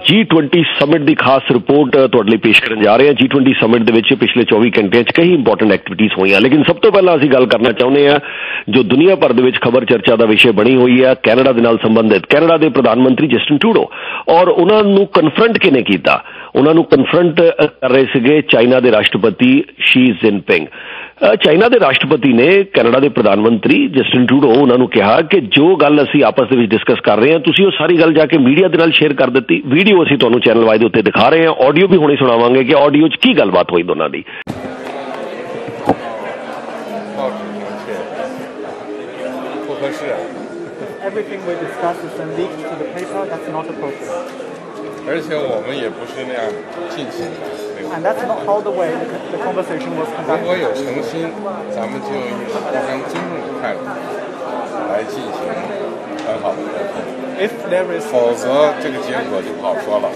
G20 summit ਦੀ ਖਾਸ ਰਿਪੋर्ट ਤੁਹਾਡੇ ਲਈ ਪੇਸ਼ ਕਰਨ ਜਾ ਰਹੇ ਹਾਂ। G20 ਸਮਿਟ ਦੇ ਵਿੱਚ ਪਿਛਲੇ 24 ਘੰਟਿਆਂ 'ਚ ਕਈ ਇੰਪੋਰਟੈਂਟ ਐਕਟੀਵਿਟੀਜ਼ ਹੋਈਆਂ, ਲੇਕਿਨ ਸਭ ਤੋਂ ਪਹਿਲਾਂ ਅਸੀਂ ਗੱਲ ਕਰਨਾ ਚਾਹੁੰਦੇ ਹਾਂ ਜੋ ਦੁਨੀਆ ਭਰ ਦੇ ਵਿੱਚ ਖਬਰ ਚਰਚਾ ਦਾ ਵਿਸ਼ੇ ਬਣੀ ਹੋਈ ਹੈ ਕੈਨੇਡਾ ਦੇ ਨਾਲ ਸੰਬੰਧਿਤ। ਕੈਨੇਡਾ ਦੇ ਪ੍ਰਧਾਨ ਮੰਤਰੀ ਜਸਟਿਨ ਟਰੂਡੋ ਔਰ ਉਹਨਾਂ ਨੂੰ ਕਨਫਰੰਟ ਕਿਹਨੇ ਕੀਤਾ? ਉਹਨਾਂ ਨੂੰ ਕਨਫਰੰਟ ਕਰ ਰਹੇ ਸੀਗੇ ਚਾਈਨਾ ਦੇ ਰਾਸ਼ਟਰਪਤੀ ਸ਼ੀ ਜਿਨਪਿੰਗ। ਚਾਈਨਾ ਦੇ ਰਾਸ਼ਟਰਪਤੀ ਨੇ ਕੈਨੇਡਾ ਦੇ ਪ੍ਰਧਾਨ ਮੰਤਰੀ ਜਸਟਿਨ ਟਰੂਡੋ ਉਹਨਾਂ ਨੂੰ ਕਿਹਾ ਕਿ ਜੋ ਗੱਲ ਅਸੀਂ ਆਪਸ ਦੇ ਵਿੱਚ ਡਿਸਕਸ ਕਰ ਰਹੇ ਹਾਂ ਤੁਸੀਂ ਉਹ ਸਾਰੀ ਗੱਲ ਜਾ ਕੇ ਮੀਡੀਆ ਦੇ ਨਾਲ ਸ਼ੇਅਰ ਕਰ ਦਿੱਤੀ। ਵੀਡੀਓ ਅਸੀਂ ਤੁਹਾਨੂੰ ਚੈਨਲ ਵਾਈ ਦੇ ਉੱਤੇ ਦਿਖਾ ਰਹੇ ਹਾਂ, ਆਡੀਓ ਵੀ ਹੁਣੇ ਸੁਣਾਵਾਂਗੇ ਕਿ ਆਡੀਓ 'ਚ ਕੀ ਗੱਲਬਾਤ ਹੋਈ ਦੋਨਾਂ ਦੀ। Everything we discuss is then leaked to the paper. That's not appropriate. 而且我们也不是那样进行的。And that's not how the way the conversation was 如 conducted. 果有诚心，咱们就以互相尊重的态度来进行很好的沟通。If there is 否则这个结果就不好说了。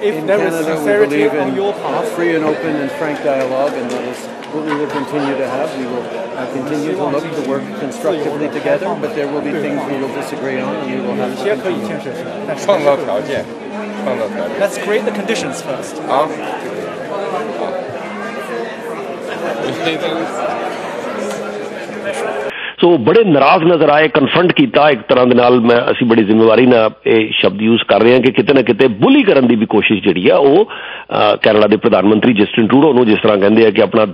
if there is sincerity on your part, free and open and frank dialogue, and that is what we will continue to have. We will continue to look to work constructively together, but there will be things we will disagree on, and we will have to 也可以 continue. 建设性，但是创造条件，创造条件。 Let's create the conditions first. 好，好。ਸੋ ਬੜੇ ਨਾਰਾਜ਼ ਨਜ਼ਰ ਆਏ, confront ਕੀਤਾ ਇੱਕ ਤਰ੍ਹਾਂ ਦੇ ਨਾਲ। ਮੈਂ ਅਸੀਂ ਬੜੀ ਜ਼ਿੰਮੇਵਾਰੀ ਨਾਲ ਇਹ ਸ਼ਬਦ ਯੂਜ਼ ਕਰ ਰਹੇ ਹਾਂ ਕਿ ਕਿਤੇ ਨਾ ਕਿਤੇ ਬੁਲੀ ਕਰਨ ਦੀ ਵੀ ਕੋਸ਼ਿਸ਼ ਜਿਹੜੀ ਆ ਉਹ ਕੈਨੇਡਾ ਦੇ ਪ੍ਰਧਾਨ ਮੰਤਰੀ ਜਸਟਿਨ ਟਰੂਡੋ ਨੂੰ, ਜਿਸ ਤਰ੍ਹਾਂ ਕਹਿੰਦੇ ਆ ਕਿ ਆਪਣਾ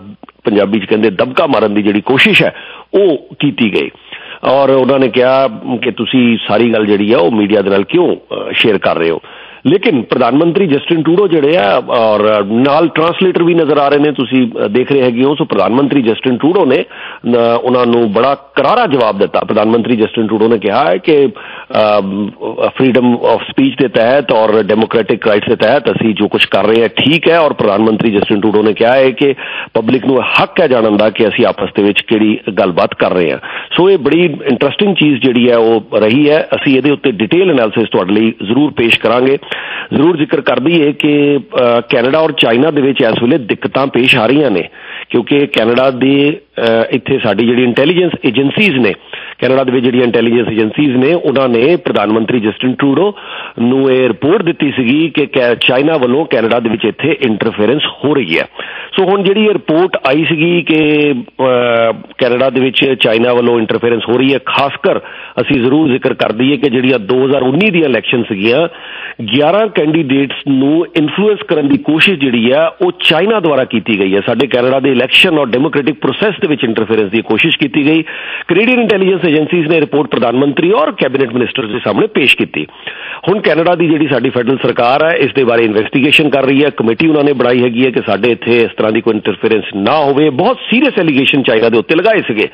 ਪੰਜਾਬੀ 'ਚ ਕਹਿੰਦੇ ਦਬਕਾ ਮਾਰਨ ਦੀ ਜਿਹੜੀ ਕੋਸ਼ਿਸ਼ ਹੈ ਉਹ ਕੀਤੀ ਗਈ। ਔਰ ਉਹਨਾਂ ਨੇ ਕਿਹਾ ਕਿ ਤੁਸੀਂ ਸਾਰੀ ਗੱਲ ਜਿਹੜੀ ਆ ਉਹ ਮੀਡੀਆ ਦੇ ਨਾਲ ਕਿਉਂ ਸ਼ੇਅਰ ਕਰ ਰਹੇ ਹੋ। ਲੇਕਿਨ ਪ੍ਰਧਾਨ ਮੰਤਰੀ ਜਸਟਿਨ ਟਰੂਡੋ ਜਿਹੜੇ ਆ ਔਰ ਨਾਲ ਟਰਾਂਸਲੇਟਰ ਵੀ ਨਜ਼ਰ ਆ ਰਹੇ ਨੇ, ਤੁਸੀਂ ਦੇਖ ਰਹੇ ਹੈਗੇ ਹੋ। ਸੋ ਪ੍ਰਧਾਨ ਮੰਤਰੀ ਜਸਟਿਨ ਟਰੂਡੋ ਨੇ ਉਹਨਾਂ ਨੂੰ ਬੜਾ ਕਰਾਰਾ ਜਵਾਬ ਦਿੱਤਾ। ਪ੍ਰਧਾਨ ਮੰਤਰੀ ਜਸਟਿਨ ਟਰੂਡੋ ਨੇ ਕਿਹਾ ਹੈ ਕਿ ਫਰੀडम ਆਫ ਸਪੀਚ ਦੇ ਤਹਿਤ ਔਰ ਡੈਮੋਕ੍ਰੈਟਿਕ ਰਾਈਟਸ ਦੇ ਤਹਿਤ ਅਸੀਂ ਜੋ ਕੁਝ ਕਰ ਰਹੇ ਹਾਂ ਠੀਕ ਹੈ। ਔਰ ਪ੍ਰਧਾਨ ਮੰਤਰੀ ਜਸਟਿਨ ਟਰੂਡੋ ਨੇ ਕਿਹਾ ਹੈ ਕਿ ਪਬਲਿਕ ਨੂੰ ਹੱਕ ਹੈ ਜਾਣਨ ਦਾ ਕਿ ਅਸੀਂ ਆਪਸ ਦੇ ਵਿੱਚ ਕਿਹੜੀ ਗੱਲਬਾਤ ਕਰ ਰਹੇ ਹਾਂ। ਸੋ ਇਹ ਬੜੀ ਇੰਟਰਸਟਿੰਗ ਚੀਜ਼ ਜਿਹੜੀ ਹੈ ਉਹ ਰਹੀ ਹੈ। ਅਸੀਂ ਇਹਦੇ ਉੱਤੇ ਡਿਟੇਲ ਐਨਾਲਿਸਿਸ ਤੁਹਾਡੇ ਲਈ ਜ਼ਰੂਰ ਪੇਸ਼ ਕਰਾਂਗੇ। ਜ਼ਰੂਰ ਜ਼ਿਕਰ ਕਰ ਦਈਏ ਕਿ ਕੈਨੇਡਾ ਔਰ ਚਾਈਨਾ ਦੇ ਵਿੱਚ ਇਸ ਵੇਲੇ ਦਿੱਕਤਾਂ ਪੇਸ਼ ਆ ਰਹੀਆਂ ਨੇ ਕਿਉਂਕਿ ਕੈਨੇਡਾ ਦੇ ਇੱਥੇ ਸਾਡੀ ਜਿਹੜੀ ਇੰਟੈਲੀਜੈਂਸ ਏਜੰਸੀਜ਼ ਨੇ, ਕੈਨੇਡਾ ਦੇ ਵਿੱਚ ਜਿਹੜੀਆਂ ਇੰਟੈਲੀਜੈਂਸ ਏਜੰਸੀਜ਼ ਨੇ ਉਹਨਾਂ ਨੇ ਪ੍ਰਧਾਨ ਮੰਤਰੀ ਜਸਟਿਨ ਟਰੂਡੋ ਨੂੰ ਇਹ ਰਿਪੋਰਟ ਦਿੱਤੀ ਸੀਗੀ ਕਿ ਚਾਈਨਾ ਵੱਲੋਂ ਕੈਨੇਡਾ ਦੇ ਵਿੱਚ ਇੱਥੇ ਇੰਟਰਫੇਰੈਂਸ ਹੋ ਰਹੀ ਹੈ। ਸੋ ਹੁਣ ਜਿਹੜੀ ਇਹ ਰਿਪੋਰਟ ਆਈ ਸੀਗੀ ਕਿ ਕੈਨੇਡਾ ਦੇ ਵਿੱਚ ਚਾਈਨਾ ਵੱਲੋਂ ਇੰਟਰਫੇਰੈਂਸ ਹੋ ਰਹੀ ਹੈ, ਖਾਸ ਕਰ ਅਸੀਂ ਜ਼ਰੂਰ ਜ਼ਿਕਰ ਕਰ ਦਈਏ ਕਿ ਜਿਹੜੀਆਂ 2019 ਦੀਆਂ ਇਲੈਕਸ਼ਨ ਸੀਗੀਆਂ 11 ਕੈਂਡੀਡੇਟਸ ਨੂੰ ਇਨਫਲੂਐਂਸ ਕਰਨ ਦੀ ਕੋਸ਼ਿਸ਼ ਜਿਹੜੀ ਆ ਉਹ ਚਾਈਨਾ ਦੁਆਰਾ ਕੀਤੀ ਗਈ ਹੈ। ਸਾਡੇ ਕੈਨੇਡਾ ਦੇ ਇਲੈਕਸ਼ਨ ਔਰ ਡੈਮੋਕ੍ਰੈਟਿਕ ਪ੍ਰੋਸੈਸ ਦੇ ਵਿੱਚ ਇੰਟਰਫੇਰੈਂਸ ਦੀ ਕੋਸ਼ਿਸ਼ ਕੀਤੀ ਗਈ। ਕੈਨੇਡੀਅਨ ਇੰਟੈਲੀਜੈਂਸ ਏਜੰਸੀਜ਼ ਨੇ ਰਿਪੋਰਟ ਪ੍ਰਧਾਨ ਮੰਤਰੀ ਔਰ ਕੈਬਨਿਟ ਮਿਨਿਸਟਰ ਦੇ ਸਾਹਮਣੇ ਪੇਸ਼ ਕੀਤੀ। ਹੁਣ ਕੈਨੇਡਾ ਦੀ ਜਿਹੜੀ ਸਾਡੀ ਫੈਡਰਲ ਸਰਕਾਰ ਹੈ ਇਸ ਦੇ ਬਾਰੇ ਇਨਵੈਸਟੀਗੇਸ਼ਨ ਕਰ ਰਹੀ ਹੈ। ਕਮੇਟੀ ਉਹਨਾਂ ਨੇ ਬਣਾਈ ਹੈਗੀ ਹੈ ਕਿ ਸਾਡੇ ਇੱਥੇ ਇਸ ਤਰ੍ਹਾਂ ਦੀ ਕੋਈ ਇੰਟਰਫੇਰੈਂਸ ਨਾ ਹੋਵੇ। ਬਹੁਤ ਸੀਰੀਅਸ ਐਲੀਗੇਸ਼ਨ ਚਾਈਨਾ ਦੇ ਉੱਤੇ ਲਗਾਏ ਸੀਗੇ।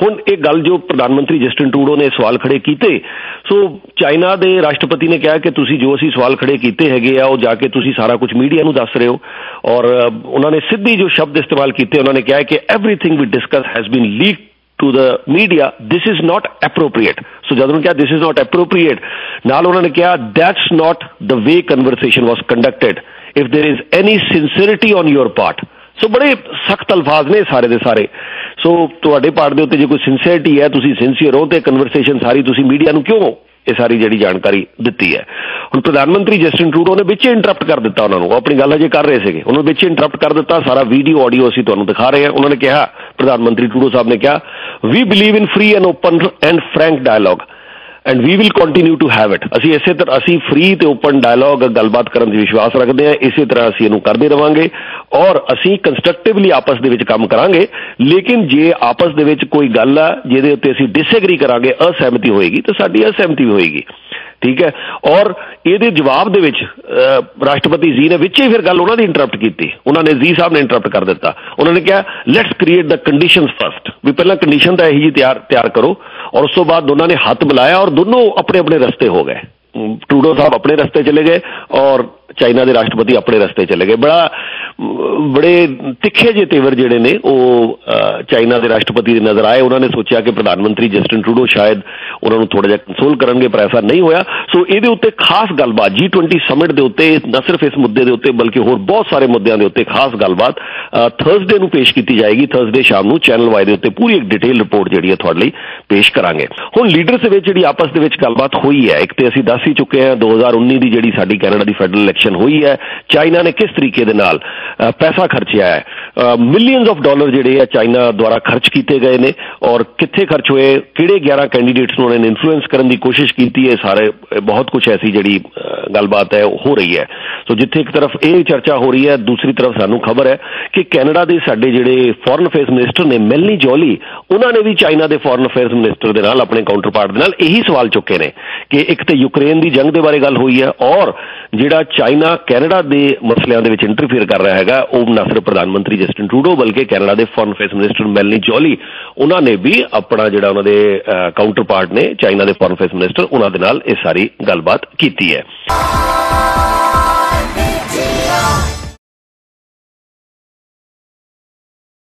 ਹੁਣ ਇਹ ਗੱਲ ਜੋ ਪ੍ਰਧਾਨ ਮੰਤਰੀ ਜਸਟਿਨ ਟਰੂਡੋ ਨੇ ਸਵਾਲ ਖੜੇ ਕੀਤੇ, ਸੋ ਚਾਈਨਾ ਦੇ ਰਾਸ਼ਟਰਪਤੀ ਨੇ ਕਿਹਾ ਕਿ ਤੁਸੀਂ ਜੋ ਅਸੀਂ ਸਵਾਲ ਖੜੇ ਕੀਤੇ ਹੈਗੇ ਆ ਉਹ ਜਾ ਕੇ ਤੁਸੀਂ ਸਾਰਾ ਕੁਝ ਮੀਡੀਆ ਨੂੰ ਦੱਸ ਰਹੇ ਹੋ। ਔਰ ਉਹਨਾਂ ਨੇ ਸਿੱਧੀ ਜੋ ਸ਼ਬਦ ਇਸਤੇਮਾਲ ਕੀਤੇ, ਉਹਨਾਂ ਨੇ ਕਿਹਾ ਕਿ everything we discuss has been leaked to the media. This is not appropriate. So ਜਦੋਂ ਉਹਨਾਂ ਕਿਹਾ this is not appropriate, ਨਾਲ ਉਹਨਾਂ ਨੇ ਕਿਹਾ that's not the way conversation was conducted. If there is any sincerity on your part. ਸੋ ਬੜੇ ਸਖਤ ਅਲਫਾਜ਼ ਨੇ ਸਾਰੇ ਦੇ ਸਾਰੇ। ਸੋ ਤੁਹਾਡੇ ਪਾਰਟ ਦੇ ਉੱਤੇ ਜੇ ਕੋਈ ਸਿੰਸੀਅਰਿਟੀ ਹੈ, ਤੁਸੀਂ ਸਿੰਸੀਅਰ ਹੋ ਤੇ ਕਨਵਰਸੇਸ਼ਨ ਸਾਰੀ ਤੁਸੀਂ ਮੀਡੀਆ ਨੂੰ ਕਿਉਂ ਇਹ ਸਾਰੀ ਜਿਹੜੀ ਜਾਣਕਾਰੀ ਦਿੱਤੀ ਹੈ। ਹੁਣ ਪ੍ਰਧਾਨ ਮੰਤਰੀ ਜਸਟਿਨ ਟਰੂਡੋ ਨੇ ਵਿੱਚ ਇੰਟਰਪਟ ਕਰ ਦਿੱਤਾ ਉਹਨਾਂ ਨੂੰ, ਉਹ ਆਪਣੀ ਗੱਲ ਅਜੇ ਕਰ ਰਹੇ ਸੀਗੇ, ਉਹਨਾਂ ਵਿੱਚ ਇੰਟਰਪਟ ਕਰ ਦਿੱਤਾ। ਸਾਰਾ ਵੀਡੀਓ ਆਡੀਓ ਅਸੀਂ ਤੁਹਾਨੂੰ ਦਿਖਾ ਰਹੇ ਹਾਂ। ਉਹਨਾਂ ਨੇ ਕਿਹਾ, ਪ੍ਰਧਾਨ ਮੰਤਰੀ ਟਰੂਡੋ ਸਾਹਿਬ ਨੇ ਕਿਹਾ ਵੀ believe in free and open and frank dialogue and we will continue to have it. ਅਸੀਂ ਇਸੇ ਤਰ੍ਹਾਂ ਅਸੀਂ ਫ੍ਰੀ ਤੇ ਓਪਨ ਡਾਇਲੋਗ ਗੱਲਬਾਤ ਕਰਨ ਦੀ ਵਿਸ਼ਵਾਸ ਰੱਖਦੇ ਹਾਂ। ਇਸੇ ਤਰ੍ਹਾਂ ਅਸੀਂ ਇਹਨੂੰ ਕਰਦੇ ਰਵਾਂਗੇ ਔਰ ਅਸੀਂ ਕੰਸਟਰਕਟਿਵਲੀ ਆਪਸ ਦੇ ਵਿੱਚ ਕੰਮ ਕਰਾਂਗੇ। ਲੇਕਿਨ ਜੇ ਆਪਸ ਦੇ ਵਿੱਚ ਕੋਈ ਗੱਲ ਆ ਜਿਹਦੇ ਉੱਤੇ ਅਸੀਂ ਡਿਸਐਗਰੀ ਕਰਾਂਗੇ, ਅਸਹਿਮਤੀ ਹੋਏਗੀ ਤਾਂ ਸਾਡੀ ਅਸਹਿਮਤੀ ਵੀ ਹੋਏਗੀ, ਠੀਕ ਹੈ। ਔਰ ਇਹਦੇ ਜਵਾਬ ਦੇ ਵਿੱਚ ਰਾਸ਼ਟਰਪਤੀ ਜੀ ਨੇ ਵਿੱਚ ਹੀ ਫਿਰ ਗੱਲ ਉਹਨਾਂ ਦੀ ਇੰਟਰਪਟ ਕੀਤੀ। ਉਹਨਾਂ ਨੇ ਜੀ ਸਾਹਿਬ ਨੇ ਇੰਟਰਪਟ ਕਰ ਦਿੱਤਾ। ਉਹਨਾਂ ਨੇ ਕਿਹਾ let's create the conditions first, ਵੀ ਪਹਿਲਾਂ ਕੰਡੀਸ਼ਨ ਤਾਂ ਇਹੀ ਜੀ ਤਿਆਰ ਕਰੋ। ਔਰ ਉਸ ਤੋਂ ਬਾਅਦ ਦੋਨਾਂ ਨੇ ਹੱਥ ਮਿਲਾਇਆ ਔਰ ਦੋਨੋਂ ਆਪਣੇ ਆਪਣੇ ਰਸਤੇ ਹੋ ਗਏ। ਟਰੂਡੋ ਸਾਹਿਬ ਆਪਣੇ ਰਸਤੇ ਚਲੇ ਗਏ ਔਰ ਚਾਈਨਾ ਦੇ ਰਾਸ਼ਟਰਪਤੀ ਆਪਣੇ ਰਸਤੇ ਚਲੇ ਗਏ। ਬੜਾ बड़े तिखे जे तेवर जिहड़े ने चाइना के राष्ट्रपति दे नज़र आए। उन्होंने सोचा कि प्रधानमंत्री जस्टिन ट्रूडो शायद उन्होंने थोड़ा जिहा कंसोल करनगे, पर ऐसा नहीं होया। सो इहदे उत्ते खास गलबात G20 समिट के उत्ते न सिर्फ इस मुद्दे के उत्ते बल्कि होर बहुत सारे मुद्दों के उत्ते खास गलबात थर्सडे नूं पेश की जाएगी। थर्सडे शाम नूं चैनल वाई के उत्ते पूरी एक डिटेल रिपोर्ट जिहड़ी है तुहाडे लई पेश करांगे। हुण लीडर्स दे विच जिहड़ी आपस दे विच गलबात हुई है, एक तो असीं दस ही चुके हैं 2019 की जिहड़ी साडी कैनेडा की फैडरल इलैक्शन हुई है, चाइना ने किस तरीके दे नाल पैसा खर्चिया है, मिलियंस ऑफ डॉलर जिहड़े है चाइना द्वारा खर्च किए गए ने और कित्थे खर्च हुए, किहड़े 11 कैंडीडेट्स नूं उन्होंने इन्फ्लुएंस करने की कोशिश की है, सारे बहुत कुछ ऐसी जिहड़ी गलबात है हो रही है। सो जिथे एक तरफ ये चर्चा हो रही है, दूसरी तरफ सानू खबर है कि कैनेडा के साडे जिहड़े फॉरेन अफेयर्स मिनिस्टर ने मेलनी जॉली, उन्होंने भी चाइना के फॉरेन अफेयर्स मिनिस्टर के नाल अपने काउंटर पार्ट दे नाल यही सवाल चुके ने कि एक तो यूक्रेन की जंग के बारे गल हुई है और जिहड़ा चाइना कैनेडा के मसलियां दे विच इंटरफेयर कर रहा है वह न सिर्फ प्रधानमंत्री जस्टिन ट्रूडो बल्कि कैनेडा के foreign affairs minister Melanie jolly उन्होंने भी अपना जिहड़ा उन्होंने काउंटर पार्ट ने चाइना के फॉरेन अफेयर्स मिनिस्टर उन्होंने नाल इह सारी गलबात कीती है।